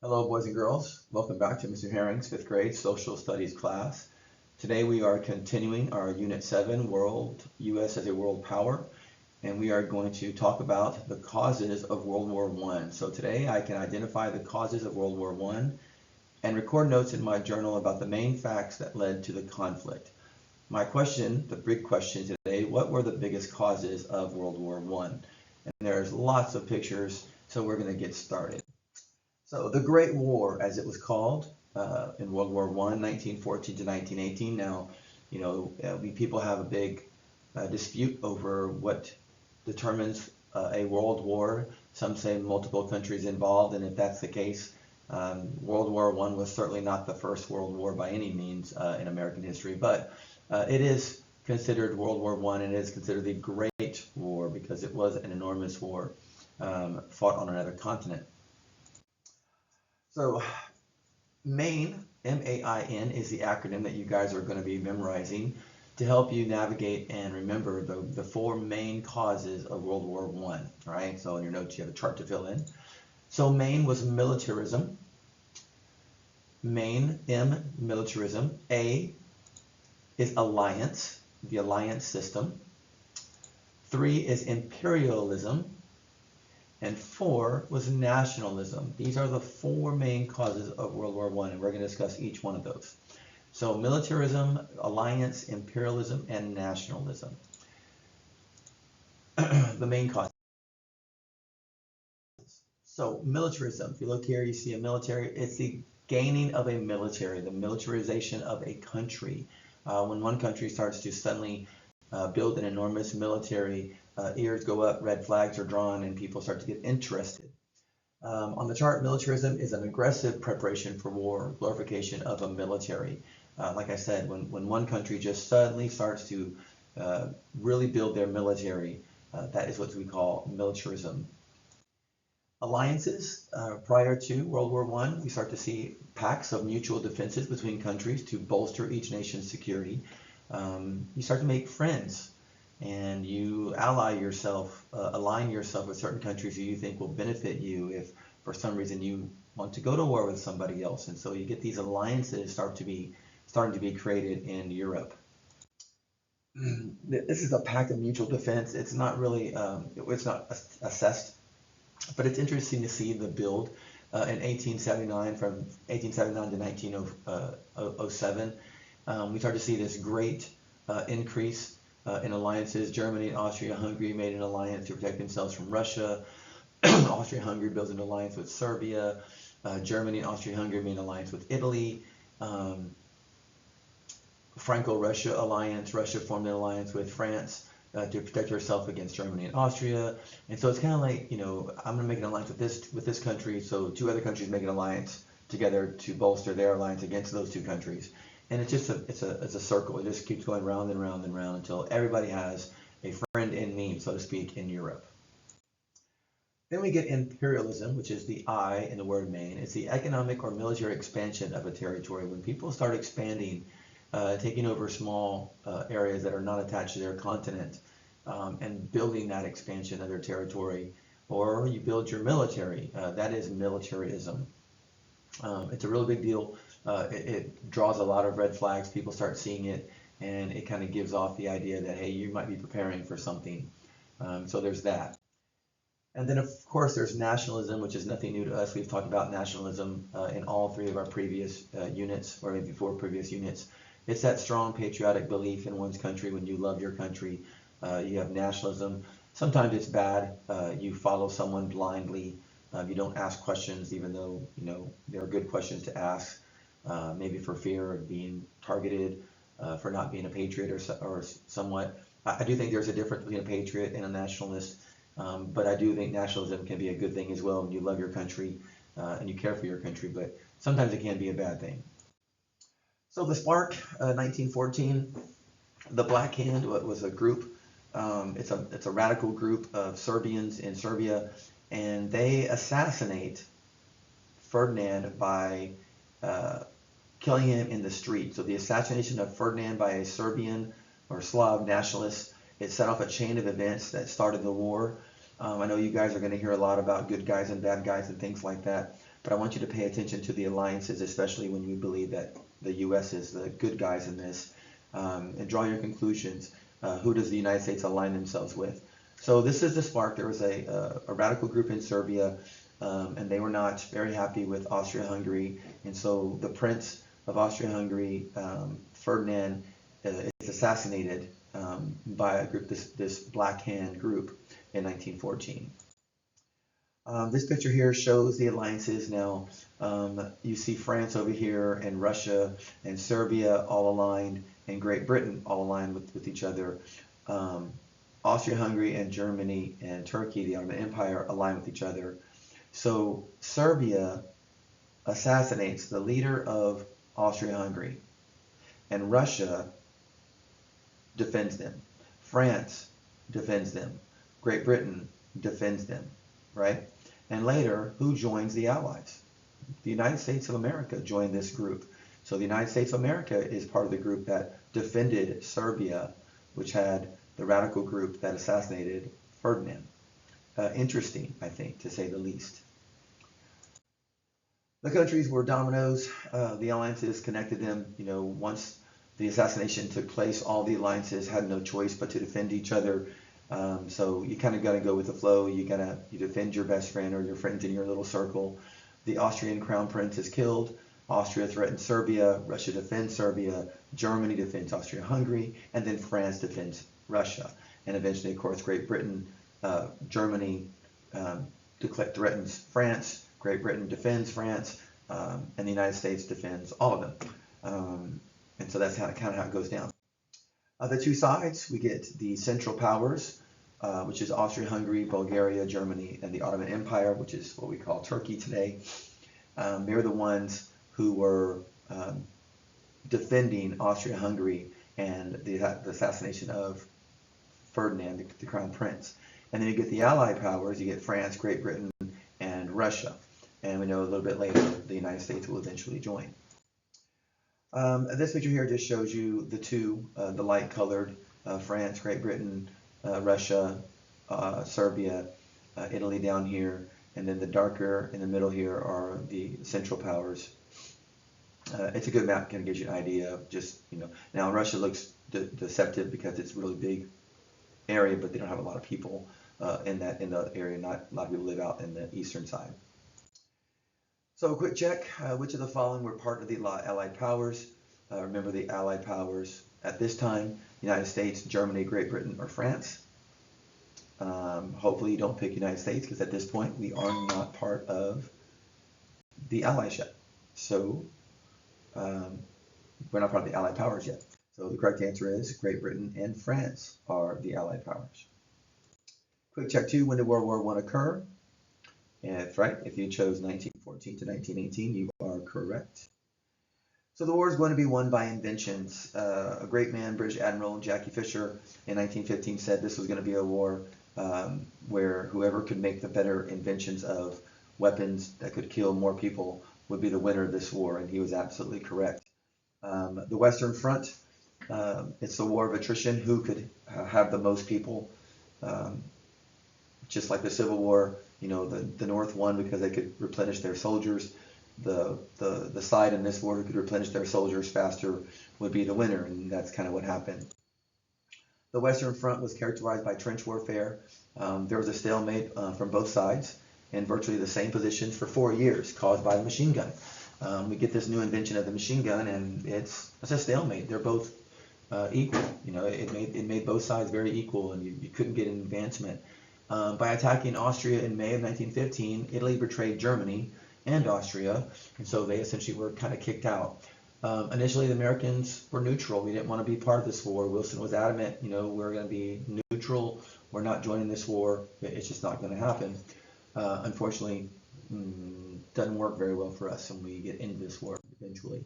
Hello, boys and girls. Welcome back to Mr. Herring's fifth grade social studies class. Today we are continuing our Unit 7, World U.S. as a World Power, and we are going to talk about the causes of World War I. So today I can identify the causes of World War I and record notes in my journal about the main facts that led to the conflict. My question, the big question today, what were the biggest causes of World War I? And there's lots of pictures, so we're going to get started. So the Great War, as it was called in World War I, 1914 to 1918. Now, people have a big dispute over what determines a world war. Some say multiple countries involved, and if that's the case, World War I was certainly not the first world war by any means in American history, but it is considered World War I, and it is considered the Great War because it was an enormous war fought on another continent. So MAIN, M-A-I-N, is the acronym that you guys are going to be memorizing to help you navigate and remember the four main causes of World War I. All right, so in your notes you have a chart to fill in. So MAIN was militarism. MAIN, M, militarism. A is alliance, the alliance system. 3 is imperialism. And 4 was nationalism. These are the four main causes of World War I, and we're going to discuss each one of those. So militarism, alliance, imperialism, and nationalism. The main causes. So militarism, if you look here, you see a military. It's the gaining of a military, the militarization of a country. When one country starts to suddenly build an enormous military, ears go up, red flags are drawn, and people start to get interested. On the chart, militarism is an aggressive preparation for war, glorification of a military. Like I said, when one country just suddenly starts to really build their military, that is what we call militarism. Alliances, prior to World War I, we start to see pacts of mutual defenses between countries to bolster each nation's security. You start to make friends, and you ally yourself, align yourself with certain countries who you think will benefit you if for some reason you want to go to war with somebody else. And so you get these alliances starting to be created in Europe. This is a pact of mutual defense. It's not really, it's not assessed, but it's interesting to see the build in 1879, from 1879 to 1907. We start to see this great increase in alliances. Germany and Austria-Hungary made an alliance to protect themselves from Russia. Austria-Hungary builds an alliance with Serbia. Germany and Austria-Hungary made an alliance with Italy. Franco-Russia alliance, Russia formed an alliance with France to protect herself against Germany and Austria. And so it's kind of like, I'm going to make an alliance with this country, so two other countries make an alliance together to bolster their alliance against those two countries. And it's just it's a circle. It just keeps going round and round and round until everybody has a friend in need, so to speak, in Europe. Then we get imperialism, which is the I in the word main. It's the economic or military expansion of a territory. When people start expanding, taking over small areas that are not attached to their continent, and building that expansion of their territory, or you build your military, that is militarism. It's a real big deal. It draws a lot of red flags. People start seeing it, and it kind of gives off the idea that, hey, you might be preparing for something. So there's that. And then, of course, there's nationalism, which is nothing new to us. We've talked about nationalism in all three of our previous units, or maybe four previous units. It's that strong patriotic belief in one's country. When you love your country, you have nationalism. Sometimes it's bad. You follow someone blindly. You don't ask questions, even though there are good questions to ask. Maybe for fear of being targeted, for not being a patriot or somewhat. I do think there's a difference between a patriot and a nationalist, but I do think nationalism can be a good thing as well when you love your country and you care for your country, but sometimes it can be a bad thing. So the Spark, 1914, the Black Hand was a group. It's a radical group of Serbians in Serbia, and they assassinate Ferdinand by killing him in the street. So the assassination of Ferdinand by a Serbian or Slav nationalist, it set off a chain of events that started the war. I know you guys are going to hear a lot about good guys and bad guys and things like that. but I want you to pay attention to the alliances, especially when you believe that the U.S. is the good guys in this, and draw your conclusions. Who does the United States align themselves with? So this is the spark. There was a radical group in Serbia, and they were not very happy with Austria-Hungary, and so the Prince of Austria-Hungary, Ferdinand, is assassinated by a group, this Black Hand group, in 1914. This picture here shows the alliances now. You see France over here, and Russia and Serbia all aligned, and Great Britain all aligned with each other. Austria-Hungary and Germany and Turkey, the Ottoman Empire, align with each other. So Serbia assassinates the leader of Austria-Hungary, and Russia defends them. France defends them. Great Britain defends them, right? And later, who joins the Allies? The United States of America joined this group. So the United States of America is part of the group that defended Serbia, which had the radical group that assassinated Ferdinand. Interesting, I think, to say the least. The countries were dominoes. The alliances connected them. You know, once the assassination took place, all the alliances had no choice but to defend each other. So you kind of got to go with the flow. You defend your best friend or your friends in your little circle. The Austrian crown prince is killed. Austria threatens Serbia. Russia defends Serbia. Germany defends Austria-Hungary, and then France defends Russia. And eventually, of course, Great Britain, Germany threatens France. Great Britain defends France, and the United States defends all of them. And so that's kind of how it goes down. The two sides, we get the Central Powers, which is Austria-Hungary, Bulgaria, Germany, and the Ottoman Empire, which is what we call Turkey today. They're the ones who were defending Austria-Hungary and the assassination of Ferdinand, the crown prince. And then you get the Allied powers. You get France, Great Britain, and Russia. And we know a little bit later the United States will eventually join. This picture here just shows you the two, the light-colored, France, Great Britain, Russia, Serbia, Italy down here, and then the darker in the middle here are the Central Powers. It's a good map, kind of gives you an idea of just, you know, now Russia looks deceptive because it's a really big area, but they don't have a lot of people in the area. Not a lot of people live out in the eastern side. So a quick check, which of the following were part of the Allied powers? Remember the Allied powers at this time: United States, Germany, Great Britain, or France. Hopefully you don't pick United States, because at this point we are not part of the Allies yet. So we're not part of the Allied powers yet. So the correct answer is Great Britain and France are the Allied powers. Quick check 2, when did World War I occur? And that's right, if you chose 1914 to 1918, you are correct. So the war is going to be won by inventions. A great man, British Admiral Jackie Fisher, in 1915 said this was going to be a war where whoever could make the better inventions of weapons that could kill more people would be the winner of this war, and he was absolutely correct. The Western Front, it's a war of attrition. Who could have the most people? Just like the Civil War, you know, the North won because they could replenish their soldiers. The side in this war who could replenish their soldiers faster would be the winner, and that's kind of what happened. The Western Front was characterized by trench warfare. There was a stalemate from both sides in virtually the same positions for 4 years, caused by the machine gun. We get this new invention of the machine gun, and it's a stalemate. They're both equal. You know, it made both sides very equal, and you couldn't get an advancement. By attacking Austria in May of 1915, Italy betrayed Germany and Austria, and so they essentially were kind of kicked out. Initially, the Americans were neutral. We didn't want to be part of this war. Wilson was adamant, you know, we're going to be neutral. We're not joining this war. It's just not going to happen. Unfortunately, doesn't work very well for us, and we get into this war eventually.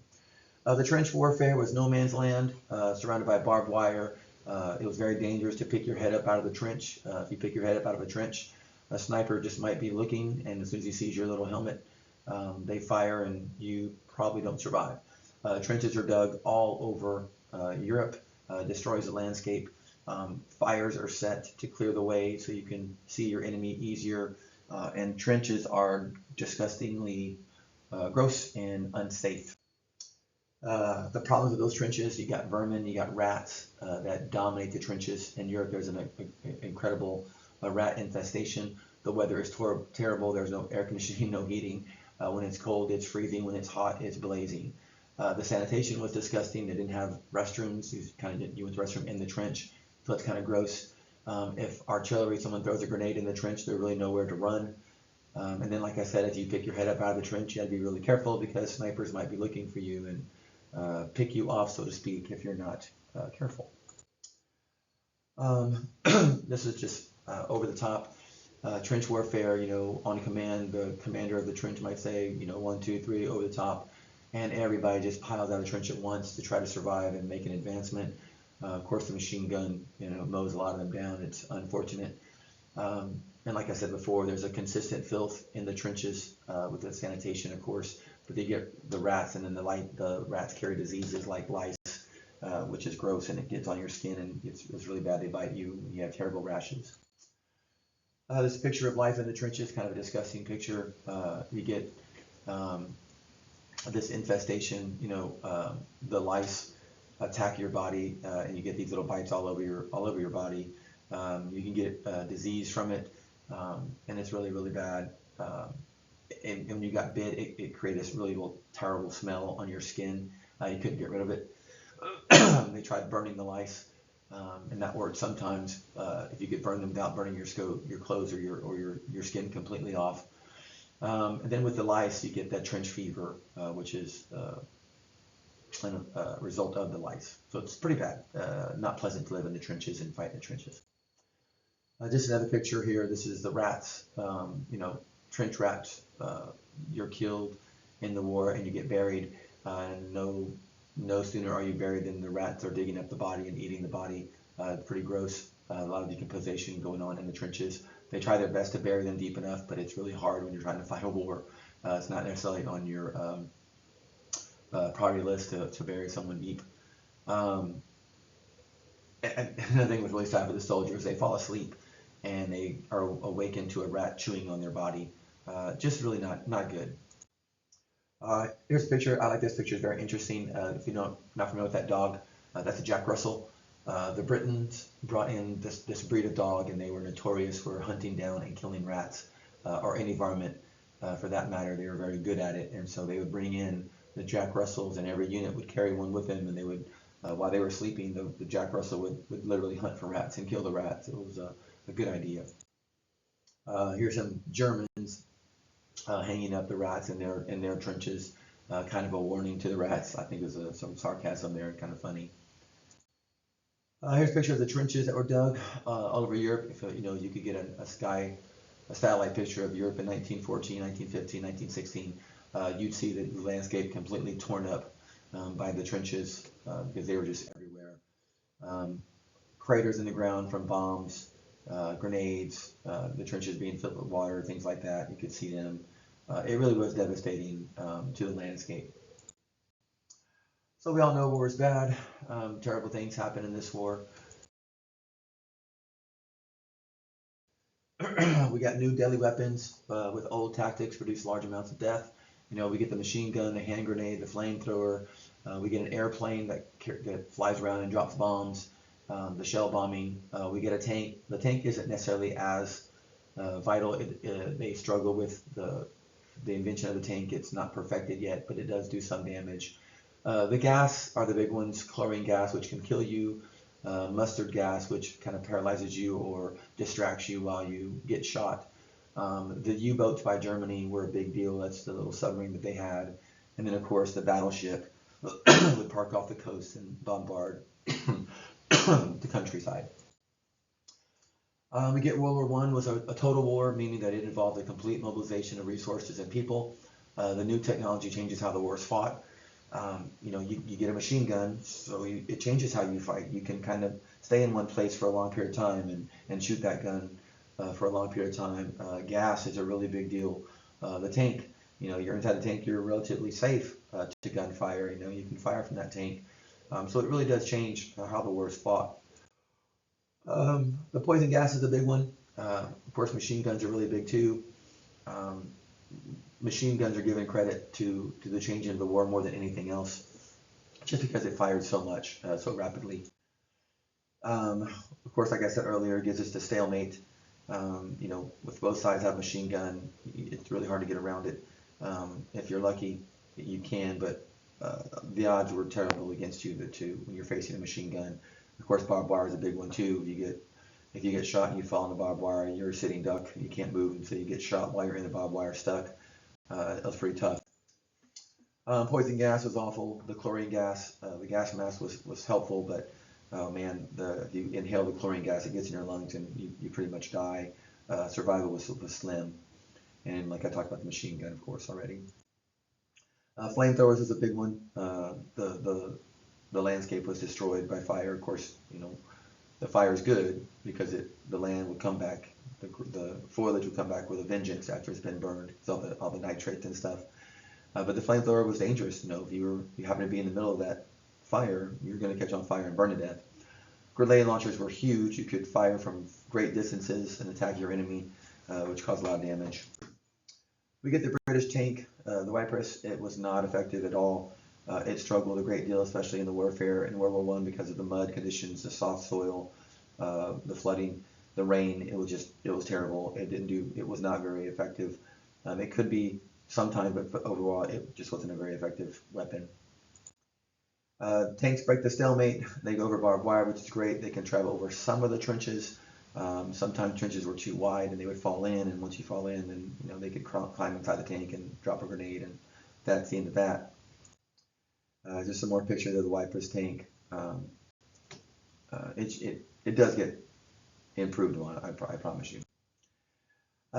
The trench warfare was no man's land, surrounded by barbed wire. It was very dangerous to pick your head up out of the trench. If you pick your head up out of a trench, a sniper just might be looking, and as soon as he sees your little helmet, they fire, and you probably don't survive. Trenches are dug all over Europe, destroys the landscape. Fires are set to clear the way so you can see your enemy easier, and trenches are disgustingly gross and unsafe. The problems with those trenches, you got vermin, you got rats that dominate the trenches. In Europe, there's an incredible rat infestation. The weather is terrible. There's no air conditioning, no heating. When it's cold, it's freezing. When it's hot, it's blazing. The sanitation was disgusting. They didn't have restrooms. You kind of went to the restroom in the trench, so it's kind of gross. If artillery, someone throws a grenade in the trench, there's really nowhere to run. And then, like I said, if you pick your head up out of the trench, you got to be really careful because snipers might be looking for you and pick you off, so to speak, if you're not careful. This is just over the top. Trench warfare, on command, the commander of the trench might say, 1, 2, 3, over the top, and everybody just piles out of the trench at once to try to survive and make an advancement. Of course, the machine gun, mows a lot of them down. It's unfortunate. And like I said before, there's a consistent filth in the trenches with the sanitation, of course, but they get the rats, and then the rats carry diseases like lice, which is gross, and it gets on your skin, and it's really bad. They bite you, and you have terrible rashes. This picture of life in the trenches, kind of a disgusting picture. You get this infestation, the lice attack your body, and you get these little bites all over your body. You can get disease from it, and it's really, really bad. And when you got bit, it created this really terrible smell on your skin. You couldn't get rid of it. They tried burning the lice, and that worked sometimes if you could burn them without burning your clothes or your skin completely off. And then with the lice, you get that trench fever, which is a result of the lice. So it's pretty bad. Not pleasant to live in the trenches and fight in the trenches. Just another picture here. This is the rats. Trench rats. You're killed in the war and you get buried. No sooner are you buried than the rats are digging up the body and eating the body. Pretty gross. A lot of decomposition going on in the trenches. They try their best to bury them deep enough, but it's really hard when you're trying to fight a war. It's not necessarily on your priority list to bury someone deep. And another thing was really sad for the soldiers. They fall asleep and they are awakened to a rat chewing on their body. Just really not good. Here's a picture. I like this picture. It's very interesting. If you're not familiar with that dog, that's a Jack Russell. The Britons brought in this breed of dog, and they were notorious for hunting down and killing rats, or any varmint for that matter. They were very good at it, and so they would bring in the Jack Russells, and every unit would carry one with them, and they would, while they were sleeping, the Jack Russell would literally hunt for rats and kill the rats. It was a good idea. Here's some Germans hanging up the rats in their trenches, kind of a warning to the rats. I think there's some sarcasm there, kind of funny. Here's a picture of the trenches that were dug all over Europe. If you could get a satellite picture of Europe in 1914, 1915, 1916, you'd see the landscape completely torn up by the trenches because they were just everywhere. Craters in the ground from bombs, grenades, the trenches being filled with water, things like that. You could see them. It really was devastating to the landscape. So we all know war is bad. Terrible things happen in this war. We got new deadly weapons with old tactics produce large amounts of death. We get the machine gun, the hand grenade, the flamethrower. We get an airplane that flies around and drops bombs. The shell bombing. We get a tank. The tank isn't necessarily as vital. They struggle with the invention of the tank. It's not perfected yet, but it does do some damage. The gas are the big ones. Chlorine gas, which can kill you. Mustard gas, which kind of paralyzes you or distracts you while you get shot. The U-boats by Germany were a big deal. That's the little submarine that they had. And then, of course, the battleship would park off the coast and bombard the countryside. We get World War I was a total war, meaning that it involved a complete mobilization of resources and people. The new technology changes how the war is fought. You get a machine gun, so it changes how you fight. You can kind of stay in one place for a long period of time and shoot that gun for a long period of time. Gas is a really big deal. The tank, you're inside the tank, you're relatively safe to gunfire. You can fire from that tank. So it really does change how the war is fought. The poison gas is a big one. Of course, machine guns are really big too. machine guns are given credit to the change in the war more than anything else, just because it fired so much so rapidly. Of course, like I said earlier, it gives us the stalemate. With both sides have a machine gun, it's really hard to get around it. If you're lucky, you can, but the odds were terrible against you when you're facing a machine gun. Of course, barbed wire is a big one too. If you get shot and you fall in the barbed wire, you're a sitting duck. You can't move, and so you get shot while you're in the barbed wire stuck. That was pretty tough. Poison gas was awful. The chlorine gas, the gas mask was helpful, but oh man, if you inhale the chlorine gas, it gets in your lungs and you pretty much die. Survival was slim. And like I talked about the machine gun, of course, already. Flamethrowers is a big one. The landscape was destroyed by fire. Of course, the fire is good because the land would come back. The foliage would come back with a vengeance after it's been burned. So all the nitrates and stuff. But the flamethrower was dangerous. If you happen to be in the middle of that fire, you're going to catch on fire and burn to death. Grenade launchers were huge. You could fire from great distances and attack your enemy, which caused a lot of damage. We get the British tank, the Ypres. It was not effective at all. It struggled a great deal, especially in the warfare in World War I because of the mud conditions, the soft soil, the flooding, the rain. It was terrible. It was not very effective. It could be sometimes, but overall, it just wasn't a very effective weapon. Tanks break the stalemate. They go over barbed wire, which is great. They can travel over some of the trenches. Sometimes trenches were too wide and they would fall in, and once you fall in, then they could climb inside the tank and drop a grenade, and that's the end of that. Just some more pictures of the Ypres tank. It does get improved on, I promise you.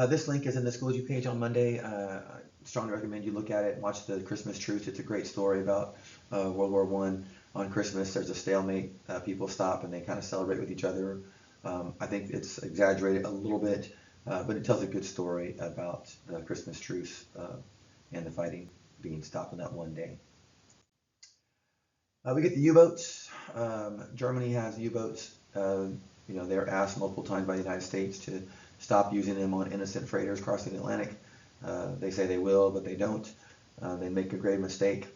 This link is in the Schools You page on Monday. I strongly recommend you look at it and watch the Christmas Truce. It's a great story about World War I. On Christmas, there's a stalemate. People stop and they kind of celebrate with each other. I think it's exaggerated a little bit, but it tells a good story about the Christmas Truce and the fighting being stopped in that one day. We get the U-boats. Germany has U-boats. They're asked multiple times by the United States to stop using them on innocent freighters crossing the Atlantic. They say they will, but they don't. They make a grave mistake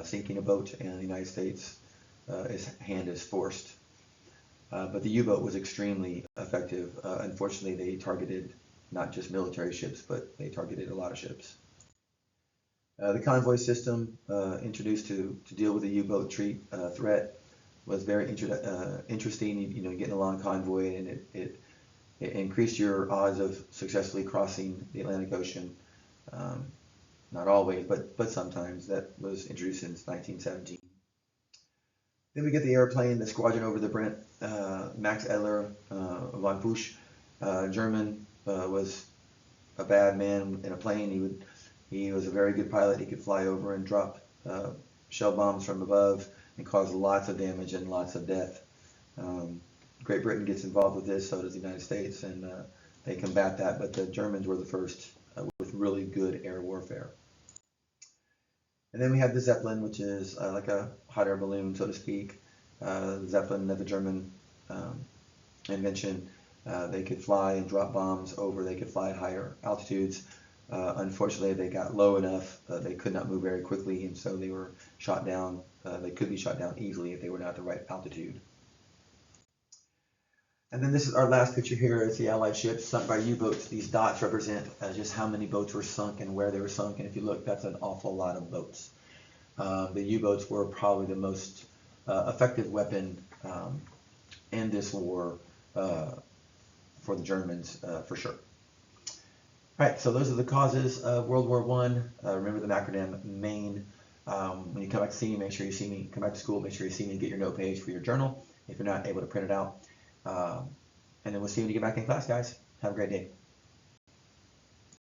sinking a boat, and the United States' hand is forced. But the U-boat was extremely effective. Unfortunately, they targeted not just military ships, but they targeted a lot of ships. The convoy system introduced to deal with the U-boat threat was very interesting. Getting a long convoy, and it increased your odds of successfully crossing the Atlantic Ocean. Not always, but sometimes. That was introduced since 1917. Then we get the airplane, the Squadron over the Brent. Max Edler von Pusch, German, was a bad man in a plane. He was a very good pilot. He could fly over and drop shell bombs from above and cause lots of damage and lots of death. Great Britain gets involved with this, so does the United States, and they combat that, but the Germans were the first with really good air warfare. And then we have the Zeppelin, which is like a hot air balloon, so to speak. The Zeppelin, the German invention. They could fly and drop bombs over. They could fly at higher altitudes. Unfortunately, they got low enough. They could not move very quickly, and so they were shot down. They could be shot down easily if they were not at the right altitude. And then this is our last picture here. It's the Allied ships sunk by U-boats. These dots represent just how many boats were sunk and where they were sunk. And if you look, that's an awful lot of boats. The U-boats were probably the most effective weapon in this war for the Germans, for sure. All right, so those are the causes of World War I. Remember the acronym MAIN. When you come back to see me, make sure you see me. Come back to school, make sure you see me and get your note page for your journal if you're not able to print it out. And then we'll see you when you get back in class, guys. Have a great day.